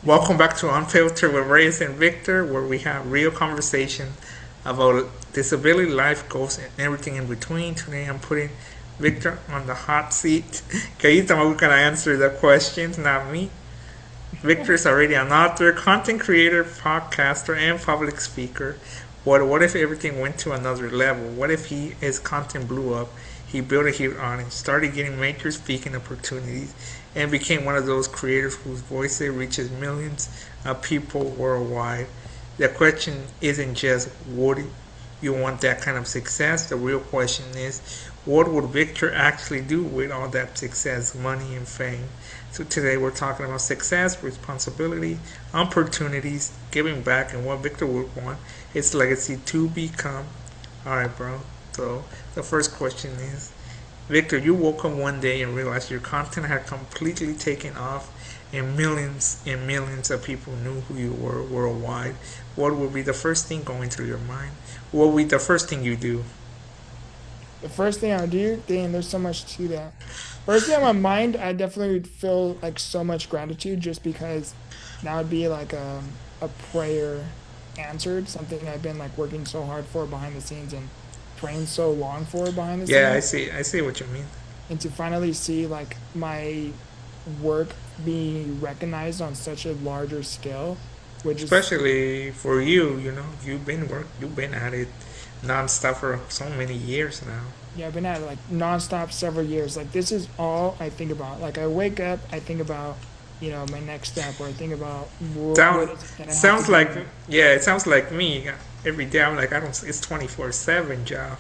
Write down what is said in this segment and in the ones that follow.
Welcome back to Unfiltered with Reyes and Victor, where we have real conversation about disability, life goals, and everything in between. Today I'm putting Victor on the hot seat. Que we're gonna answer the questions, not me. Victor is already an author, content creator, podcaster, and public speaker. What if everything went to another level? What if his content blew up? He built a hit on it, started getting major speaking opportunities, and became one of those creators whose voice reaches millions of people worldwide. The question isn't just would you want that kind of success? The real question is what would Victor actually do with all that success, money, and fame? So today we're talking about success, responsibility, opportunities, giving back, and what Victor would want his legacy to become. Alright, bro. So the first question is Victor, you woke up one day and realized your content had completely taken off and millions of people knew who you were worldwide. What would be the first thing going through your mind? What would be the first thing you do? The first thing I would do, damn, there's so much to that. First thing on my mind, I definitely would feel like so much gratitude just because that would be like a prayer answered, something I've been like working so hard for behind the scenes and praying so long for behind the Yeah, scenes. I see what you mean. And to finally see like my work being recognized on such a larger scale, which is Especially for you, you've been at it nonstop for so many years now. yeah, I've been at it like nonstop several years. Like this is all I think about. Like I wake up, I think about, my next step, or I think about what Sound is it that I have to sounds like do. yeah, it sounds like me. Every day I'm like I don't. It's 24/7 job.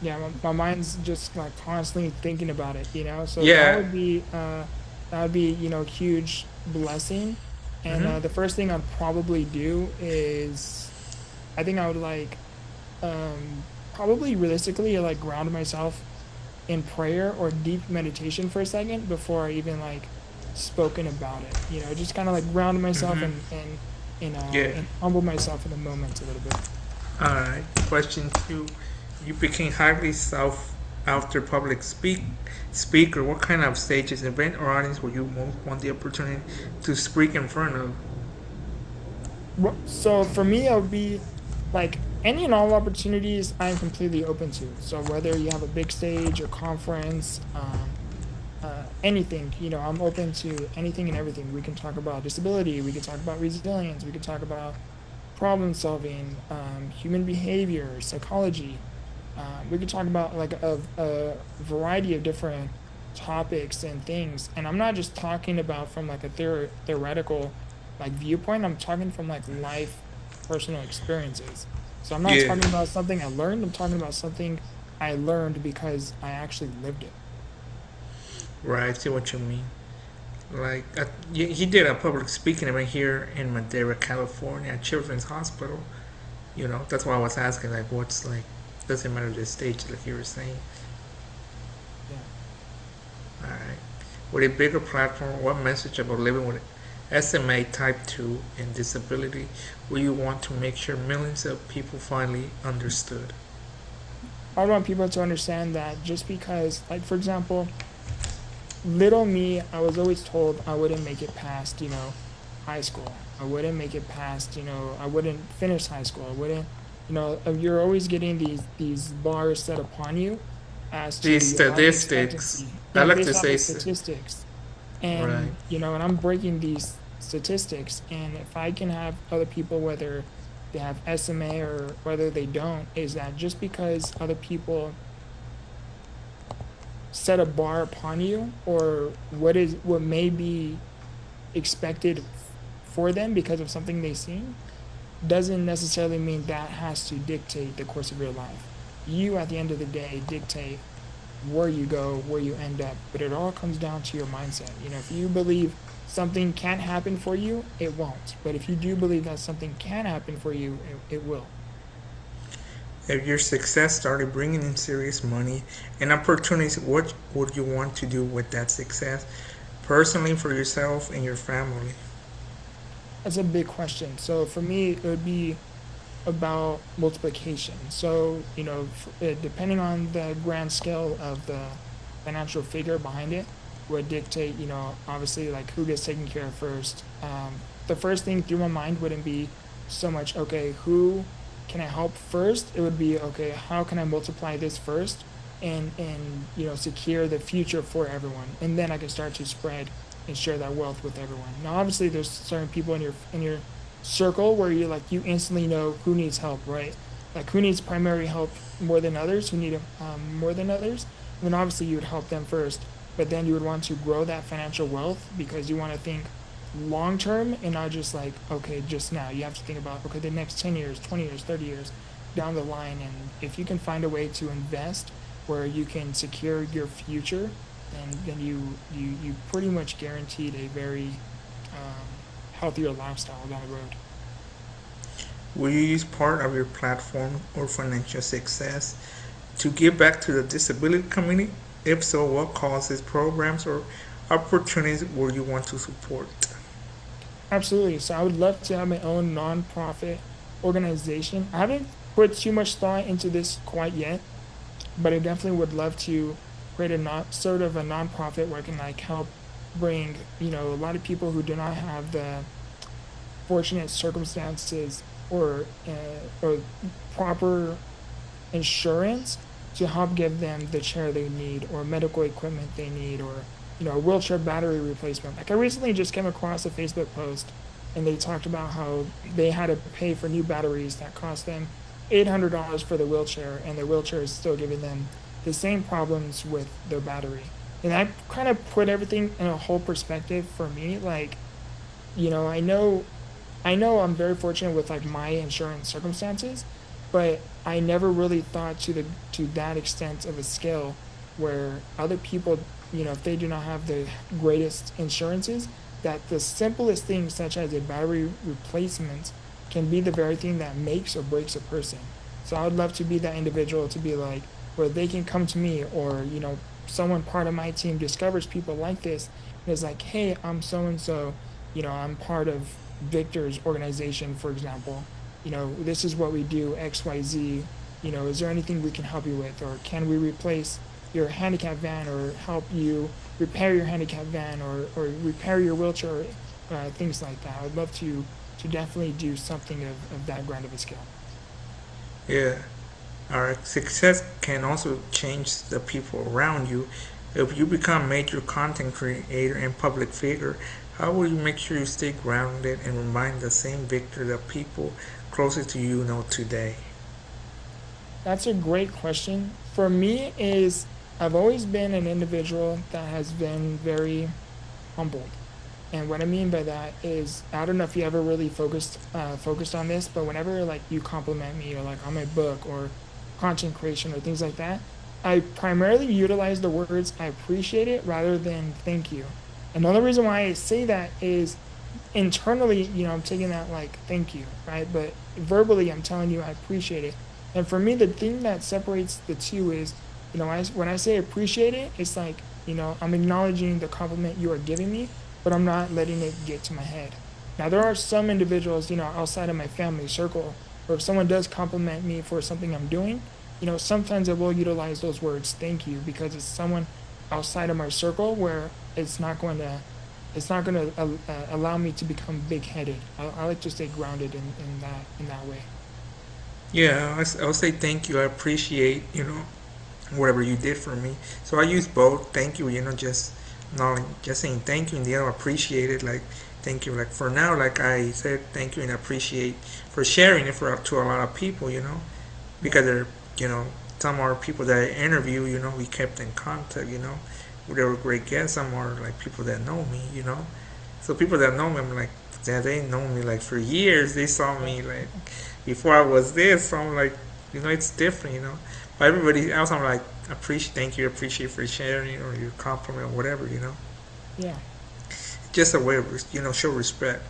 Yeah, my mind's just like constantly thinking about it. So Yeah. that would be, a huge blessing. And Mhm. the first thing I'd probably do is, I think I would like, probably realistically like ground myself in prayer or deep meditation for a second before I even like spoken about it. Just kind of like ground myself Mhm. Yeah. and humble myself in the moment a little bit. All right. Question two. You became highly sought after speaker. What kind of stages, event, or audience would you most want the opportunity to speak in front of? So for me, it would be like any and all opportunities I'm completely open to. So whether you have a big stage, a conference, anything, I'm open to anything and everything. We can talk about disability, we can talk about resilience, we can talk about problem solving, human behavior, psychology. We could talk about like a variety of different topics and things. And I'm not just talking about from like a theoretical like viewpoint. I'm talking from like life, personal experiences. So I'm not Yeah. talking about something I learned. I'm talking about something I learned because I actually lived it. Right. I see what you mean. Like he did a public speaking event here in Madera, California, at Children's Hospital. That's why I was asking. Like, what's like? Doesn't matter the stage, like you were saying. Yeah. All right. With a bigger platform, what message about living with SMA type 2 and disability will you want to make sure millions of people finally understood? I want people to understand that just because, like, for example, little me, I was always told I wouldn't make it past, high school. I wouldn't make it past, I wouldn't finish high school. I wouldn't, you're always getting these bars set upon you as to These your life statistics, expectancy. I Yeah, like based to off say, of statistics. right. And I'm breaking these statistics. And if I can have other people, whether they have SMA or whether they don't, is that just because other people set a bar upon you or what may be expected for them because of something they've seen doesn't necessarily mean that has to dictate the course of your life. You at the end of the day dictate where you go, where you end up, but it all comes down to your mindset. If you believe something can't happen for you, it won't. But if you do believe that something can happen for you, it will. If your success started bringing in serious money and opportunities, what would you want to do with that success? Personally, for yourself and your family. That's a big question. So for me, it would be about multiplication. So, depending on the grand scale of the financial figure behind it, would dictate, obviously like who gets taken care of first. The first thing through my mind wouldn't be so much, okay, who can I help first? It would be, okay, how can I multiply this first and secure the future for everyone, and then I can start to spread and share that wealth with everyone. Now, obviously, there's certain people in your circle where you instantly know who needs help, right? Like who needs primary help more than others, who need more than others, and then obviously you would help them first. But then you would want to grow that financial wealth because you want to think long term and not just like, okay, just now. You have to think about, okay, the next 10 years, 20 years, 30 years down the line. And if you can find a way to invest where you can secure your future, then you pretty much guaranteed a very healthier lifestyle down the road. Will you use part of your platform or financial success to give back to the disability community? If so, what causes, programs, or opportunities will you want to support? Absolutely. So I would love to have my own nonprofit organization. I haven't put too much thought into this quite yet, but I definitely would love to create a not sort of a nonprofit where I can like help bring a lot of people who do not have the fortunate circumstances or proper insurance to help give them the chair they need or medical equipment they need or a wheelchair battery replacement. Like I recently just came across a Facebook post and they talked about how they had to pay for new batteries that cost them $800 for the wheelchair, and their wheelchair is still giving them the same problems with their battery. And that kind of put everything in a whole perspective for me. Like, I know I'm very fortunate with like my insurance circumstances, but I never really thought to that extent of a scale where other people, if they do not have the greatest insurances, that the simplest things such as a battery replacement can be the very thing that makes or breaks a person. So I would love to be that individual to be like where they can come to me or someone part of my team discovers people like this and is like, hey, I'm so and so, I'm part of Victor's organization, for example. This is what we do, XYZ. Is there anything we can help you with? Or can we replace your handicap van or help you repair your handicap van or repair your wheelchair, things like that. I would love to definitely do something of that grand of a scale. Yeah, our success can also change the people around you. If you become a major content creator and public figure, how will you make sure you stay grounded and remind the same Victor that people closest to you know today? That's a great question. For me is I've always been an individual that has been very humbled. And what I mean by that is I don't know if you ever really focused on this, but whenever like you compliment me or like on my book or content creation or things like that, I primarily utilize the words I appreciate it rather than thank you. And the only reason why I say that is internally, I'm taking that like thank you, right? But verbally, I'm telling you I appreciate it. And for me, the thing that separates the two is, when I say appreciate it, it's like, I'm acknowledging the compliment you are giving me, but I'm not letting it get to my head. Now, there are some individuals, outside of my family circle, or if someone does compliment me for something I'm doing, sometimes I will utilize those words, thank you, because it's someone outside of my circle where it's not going to allow me to become big-headed. I like to stay grounded in that way. Yeah, I'll say thank you. I appreciate, whatever you did for me. So I use both. Thank you, just not like just saying thank you and the other appreciate it. Like thank you. Like for now, like I said thank you and appreciate for sharing it for to a lot of people. Yeah, Because they're some are people that I interview. We kept in contact. They were great guests. Some are like people that know me. So people that know me, I'm like yeah, they know me like for years. They saw yeah, me like before I was this. So I'm like it's different. But everybody else, I'm like, thank you, appreciate for sharing or your compliment or whatever. yeah, Just a way of, show respect,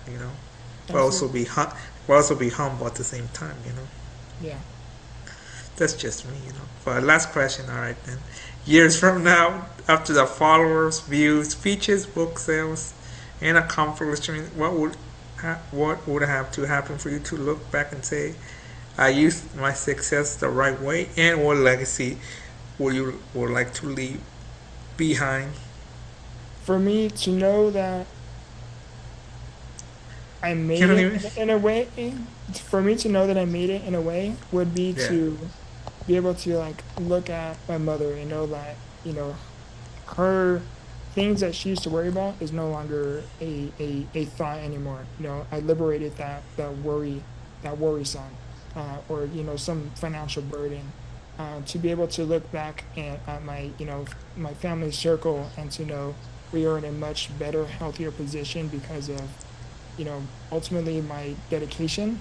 but also absolutely. be humble at the same time. Yeah. That's just me. But last question, all right then. Years from now, after the followers, views, speeches, book sales, and accomplishment, what would have to happen for you to look back and say, I used my success the right way, and what legacy would you would like to leave behind? for me to know that I You made don't it even. in a way, for me to know that I made it in a way would be Yeah. to be able to like look at my mother and know that, her things that she used to worry about is no longer a thought anymore. I liberated that worrisome, or some financial burden. To be able to look back at my my family circle and to know we are in a much better, healthier position because of ultimately my dedication,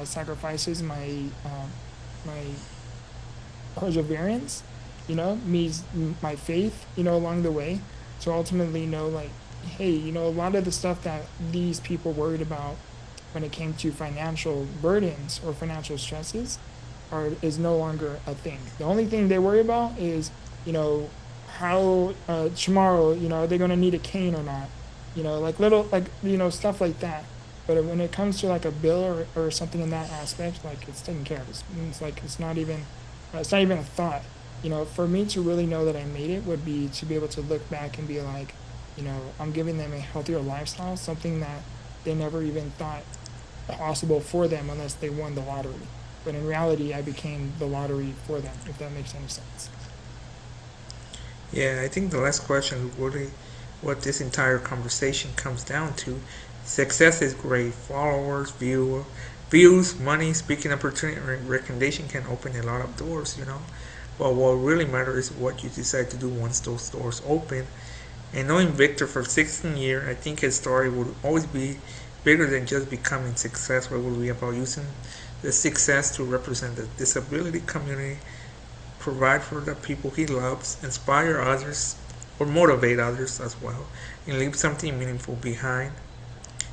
sacrifices, my perseverance, me, my faith, along the way, to ultimately know, like, hey, a lot of the stuff that these people worried about when it came to financial burdens or financial stresses is no longer a thing. The only thing they worry about is, how tomorrow, are they going to need a cane or not? Like little, like, stuff like that. But when it comes to like a bill or something in that aspect, like it's taken care of. It's like it's not even a thought. For me to really know that I made it would be to be able to look back and be like, I'm giving them a healthier lifestyle, something that they never even thought possible for them unless they won the lottery. But in reality, I became the lottery for them, if that makes any sense. Yeah, I think the last question really what this entire conversation comes down to. Success is great. Followers, views, money, speaking opportunity, and recommendation can open a lot of doors, But what really matters is what you decide to do once those doors open. And knowing Victor for 16 years, I think his story would always be bigger than just becoming successful. It will be about using the success to represent the disability community, provide for the people he loves, inspire others, or motivate others as well, and leave something meaningful behind.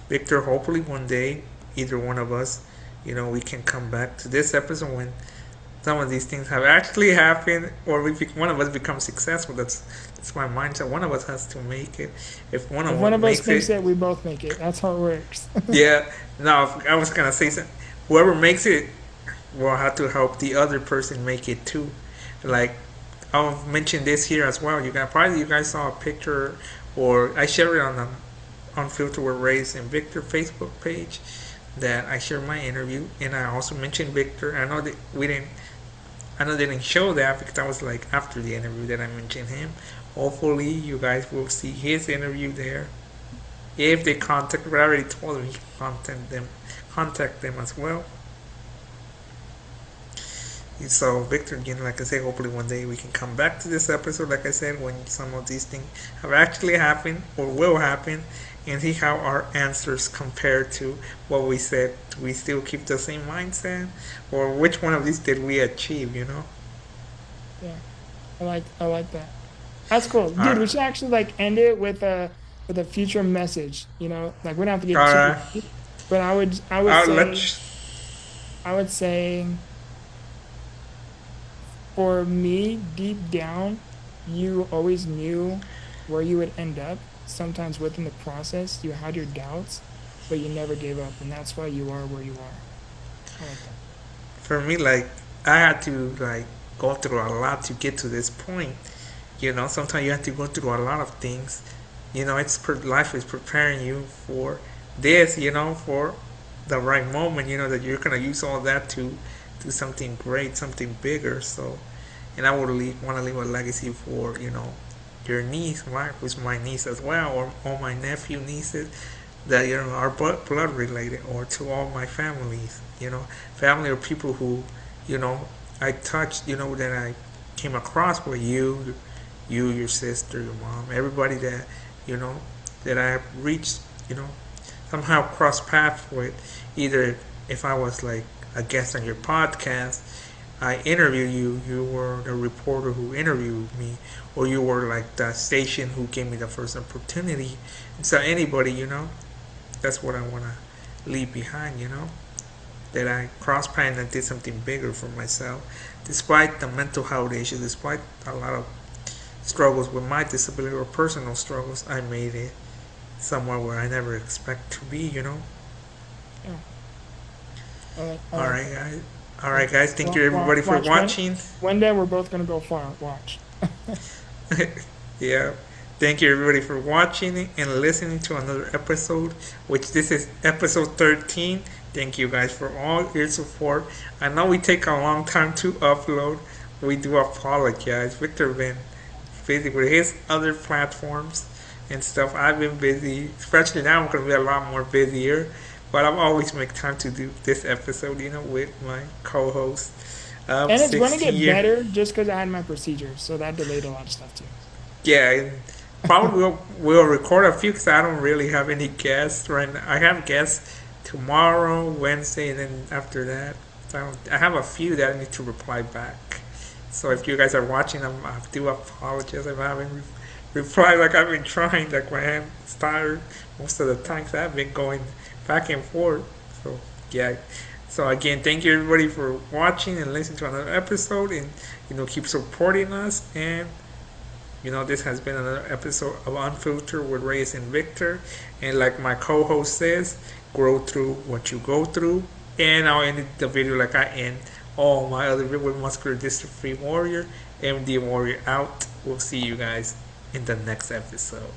Victor, hopefully one day, either one of us, we can come back to this episode when some of these things have actually happened, or one of us becomes successful. That's my mindset. One of us has to make it. If one If of one us of us makes makes it, it, we both make it. That's how it works. yeah. No, I was gonna say something. Whoever makes it will have to help the other person make it too. Like I'll mention this here as well. You guys saw a picture, or I shared it on the Unfiltered with Reyes and Victor Facebook page that I shared my interview, and I also mentioned Victor. I know they didn't show that because that was like after the interview that I mentioned him. Hopefully, you guys will see his interview there. If they contact, but I already told them he can contact them as well. So Victor, again, like I said, hopefully one day we can come back to this episode, like I said, when some of these things have actually happened or will happen, and see how our answers compare to what we said. Do we still keep the same mindset, or which one of these did we achieve? Yeah, I like that. That's cool, All dude. We right, should actually like end it with a future message. Like we don't have to all get super right. deep, but I would say Let's. I would say for me, deep down, you always knew where you would end up. Sometimes within the process, you had your doubts, but you never gave up, and that's why you are where you are. I like that. For me, like I had to like go through a lot to get to this point. Sometimes you have to go through a lot of things. Life is preparing you for this. For the right moment. That you're gonna use all that to do something great, something bigger. So, and I would want to leave a legacy for your niece, right? Who's my niece as well, or all my nephew nieces that are blood related, or to all my families. Family or people who you know I touched. That I came across with you, your sister, your mom, everybody that you know that I have reached, somehow crossed paths with. Either if I was like a guest on your podcast, I interviewed you, you were the reporter who interviewed me, or you were like the station who gave me the first opportunity. And so anybody, that's what I want to leave behind, that I crossed paths and did something bigger for myself, despite the mental health issues, despite a lot of struggles with my disability or personal struggles. I made it somewhere where I never expect to be. Yeah, I All like right, that. guys. All Yeah. right, guys. Thank you everybody for Watch watching. one day we're both gonna go far. Watch. Yeah. Thank you everybody for watching and listening to another episode, which this is episode 13. Thank you guys for all your support. I know we take a long time to upload. We do apologize. Victor been busy with his other platforms and stuff. I've been busy, especially now. I'm gonna be a lot more busier, but I've always make time to do this episode, with my co-host. And it's going to 16 get year. better just because I had my procedure, so that delayed a lot of stuff too. Yeah, and probably we'll record a few because I don't really have any guests right now. I have guests tomorrow, Wednesday, and then after that, I have a few that I need to reply back. So if you guys are watching, I do apologize if I haven't replied like I've been trying. Like my hand's tired most of the time 'cause I've been going back and forth. So yeah. So again, thank you everybody for watching and listening to another episode, and keep supporting us. And this has been another episode of Unfiltered with Reyes and Victor. And like my co-host says, grow through what you go through. And I'll end the video like I end all my other videos with Muscular Dystrophy Warrior, MD Warrior out. We'll see you guys in the next episode.